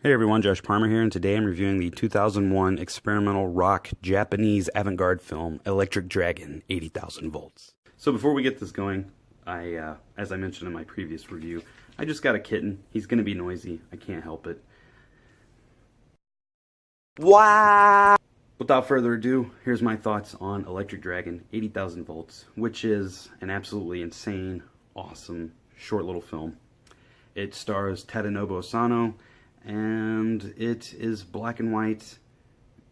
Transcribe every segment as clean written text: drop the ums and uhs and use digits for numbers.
Hey everyone, Josh Palmer here, and today I'm reviewing the 2001 experimental rock Japanese avant-garde film Electric Dragon 80,000 Volts. So before we get this going, as I mentioned in my previous review, I just got a kitten. He's going to be noisy. I can't help it. Wow! Without further ado, here's my thoughts on Electric Dragon 80,000 Volts, which is an absolutely insane, awesome, short little film. It stars Tadanobu Asano, and it is black and white,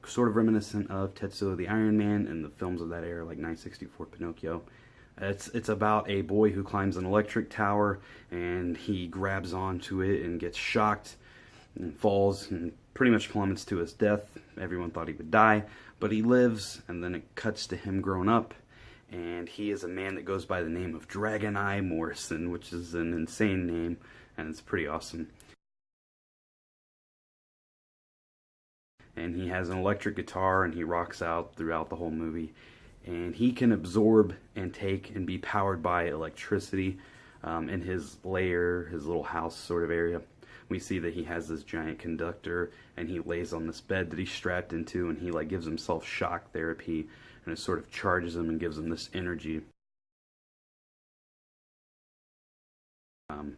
sort of reminiscent of Tetsuo the Iron Man and the films of that era, like 964 Pinocchio. It's about a boy who climbs an electric tower, and he grabs onto it and gets shocked and falls and pretty much plummets to his death. Everyone thought he would die, but he lives, and then it cuts to him grown up, and he is a man that goes by the name of Dragon Eye Morrison, which is an insane name, and it's pretty awesome. And he has an electric guitar, and he rocks out throughout the whole movie. And he can absorb and take and be powered by electricity in his lair, his little house sort of area. We see that he has this giant conductor, and he lays on this bed that he's strapped into, and he gives himself shock therapy, and it sort of charges him and gives him this energy. And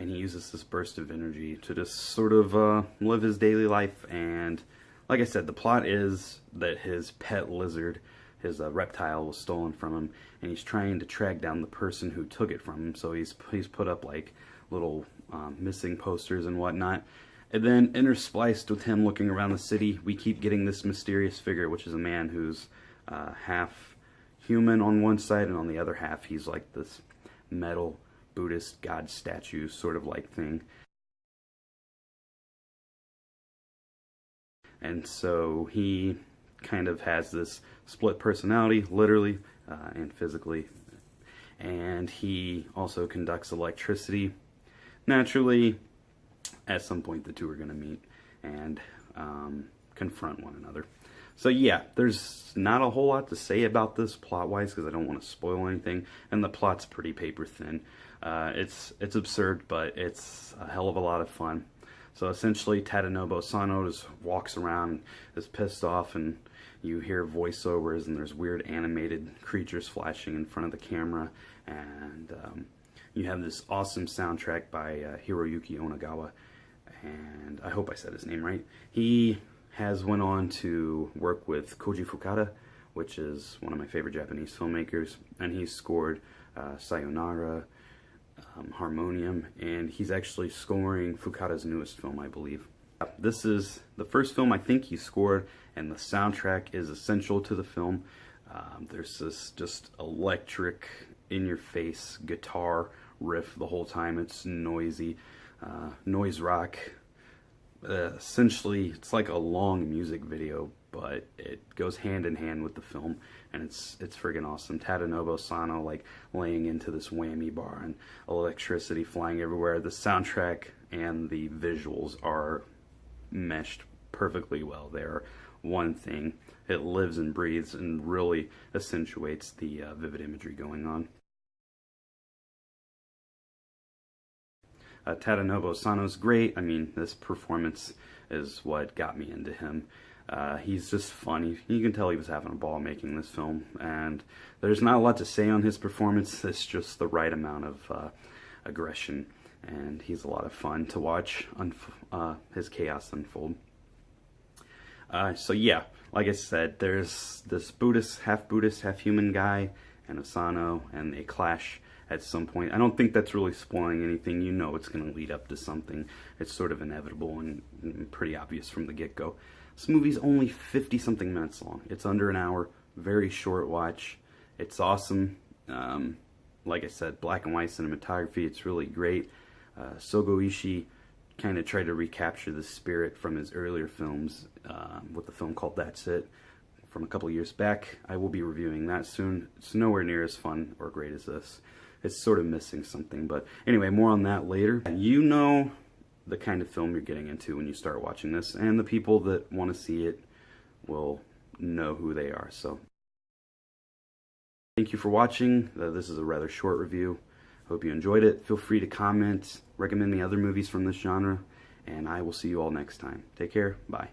he uses this burst of energy to just sort of live his daily life. And like I said, the plot is that his pet lizard, his reptile, was stolen from him, and he's trying to track down the person who took it from him. So he's put up like little missing posters and whatnot. And then interspliced with him looking around the city, we keep getting this mysterious figure, which is a man who's half human on one side, and on the other half he's like this metal Buddhist god statue sort of like thing. And so he kind of has this split personality, literally and physically. And he also conducts electricity. Naturally, at some point the two are going to meet and confront one another. So yeah, there's not a whole lot to say about this plot-wise because I don't want to spoil anything. And the plot's pretty paper thin. It's absurd, but it's a hell of a lot of fun. So essentially, Tadanobu Asano just walks around, is pissed off, and you hear voiceovers, and there's weird animated creatures flashing in front of the camera, and you have this awesome soundtrack by Hiroyuki Onagawa, and I hope I said his name right. He has went on to work with Koji Fukada, which is one of my favorite Japanese filmmakers, and he's scored Sayonara, Harmonium, and he's actually scoring Fukada's newest film, I believe. This is the first film I think he scored, and the soundtrack is essential to the film. There's this just electric, in-your-face guitar riff the whole time. It's noisy, noise rock. Essentially, it's like a long music video, but it goes hand in hand with the film, and it's friggin' awesome. Tadanobu Asano laying into this whammy bar and electricity flying everywhere. The soundtrack and the visuals are meshed perfectly well. They're one thing. It lives and breathes and really accentuates the vivid imagery going on. Tadanobu Asano's great. I mean, this performance is what got me into him. He's just funny. You can tell he was having a ball making this film, and there's not a lot to say on his performance. It's just the right amount of aggression, and he's a lot of fun to watch his chaos unfold. So yeah, like I said, there's this half Buddhist, half human guy, and Asano, and they clash at some point. I don't think that's really spoiling anything. You know it's going to lead up to something. It's sort of inevitable and pretty obvious from the get-go. This movie's only 50-something minutes long. It's under an hour, very short watch. It's awesome. Like I said, black and white cinematography, it's really great. Sogo Ishii kind of tried to recapture the spirit from his earlier films with a film called That's It from a couple years back. I will be reviewing that soon. It's nowhere near as fun or great as this. It's sort of missing something, but anyway, more on that later. You know the kind of film you're getting into when you start watching this, and the people that want to see it will know who they are. So thank you for watching. This is a rather short review. Hope you enjoyed it. Feel free to comment, recommend me other movies from this genre, and I will see you all next time. Take care. Bye.